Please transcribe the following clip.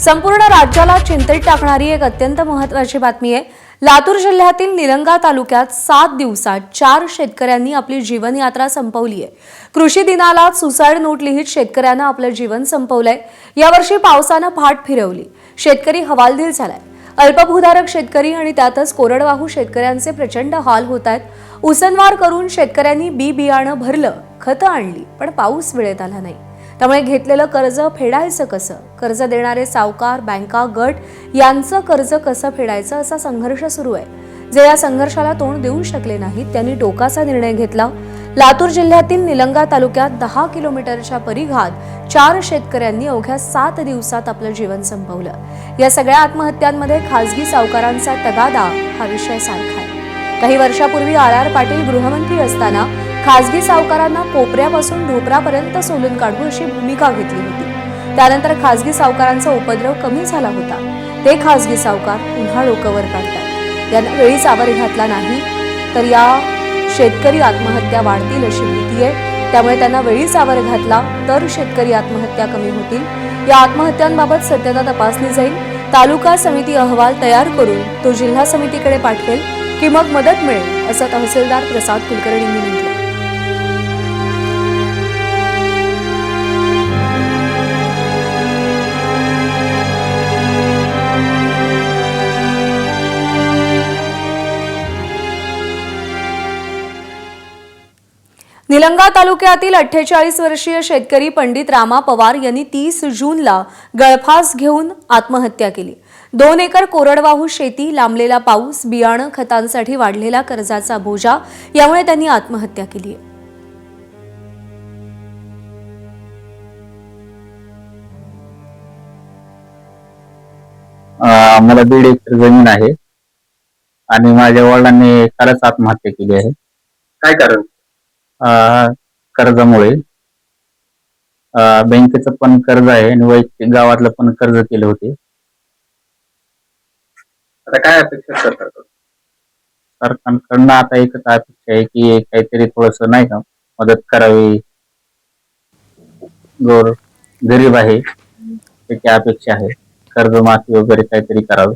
संपूर्ण राज्याला चिंतेत टाकणारी एक अत्यंत महत्त्वाची बातमी आहे। लातूर जिल्ह्यातील निलंगा तालुक्यात 7 दिवसात 4 शेतकऱ्यांनी आपली जीवनयात्रा संपवली आहे। कृषी दिनाला सुसाईड नोट लिहित शेतकऱ्यांना आपलं जीवन संपवलंय। यावर्षी पावसानं फाट फिरवली, शेतकरी हवालदिल झालाय। अल्पभूधारक शेतकरी आणि त्यातच कोरडवाहू शेतकऱ्यांचे प्रचंड हाल होत आहेत। उसनवार करून शेतकऱ्यांनी बी बियाणं भरलं, खतं आणली, पण पाऊस वेळेत आला नाही। त्यामुळे घेतलेलं कर्ज फेडायचं कसं, कर्ज देणारे सावकार, बँका, गट यांचं कर्ज कसं फेडायचं असा संघर्ष सुरू आहे। जे या संघर्षाला तोंड देऊ शकले नाहीत त्यांनी टोकाचा निर्णय घेतला। लातूर जिल्ह्यातील निलंगा तालुक्यात 10 किलोमीटरच्या परिघात 4 शेतकऱ्यांनी अवघ्या 7 दिवसात आपलं जीवन संपवलं। या सगळ्या आत्महत्यांमध्ये खासगी सावकारांचा तगादा हा विषय सारखा आहे। काही वर्षापूर्वी आर पाटील गृहमंत्री असताना खासगी सावकारांना कोपऱ्यापासून ढोपरापर्यंत सोलून काढू अशी भूमिका घेतली होती। त्यानंतर खासगी सावकारांचा उपद्रव कमी झाला होता। ते खासगी सावकार पुन्हा डोकंवर काढतात। यांना वेळीच आवर घातला नाही तर या शेतकरी आत्महत्या वाढतील अशी भीती आहे। त्यामुळे त्यांना वेळीच आवर घातला तर शेतकरी आत्महत्या कमी होतील। या आत्महत्यांबाबत सत्यता तपासली जाईल। तालुका समिती अहवाल तयार करून तो जिल्हा समितीकडे पाठवेल की मग मदत मिळेल असं तहसीलदार प्रसाद कुलकर्णींनी म्हटलं। निलंगा तालुक्यातील 48 वर्षीय शेतकरी पंडित रामा पवार यांनी 30 जूनला गळफास घेऊन आत्महत्या केली। 2 एकर कोरडवाहू शेती, लांबलेला पाऊस, बियाणं, खतांसाठी वाढलेला कर्जाचा बोजा यामुळे त्यांनी आत्महत्या केली आहे। मला 1.5 एकर जमीन आहे आणि माझ्या वडिलांनी कालच आत्महत्या केली आहे। काय कारण? कर्जामुळे बँकेचं पण कर्ज आहे आणि वैयक्तिक गावातलं पण कर्ज केले होते। आता काय अपेक्षा सरकारकडून? सरकारकडनं आता एकच अपेक्षा आहे की काहीतरी थोडस नाही का मदत करावी। गरीब आहे त्याची अपेक्षा आहे, कर्जमाफी वगैरे काहीतरी करावे।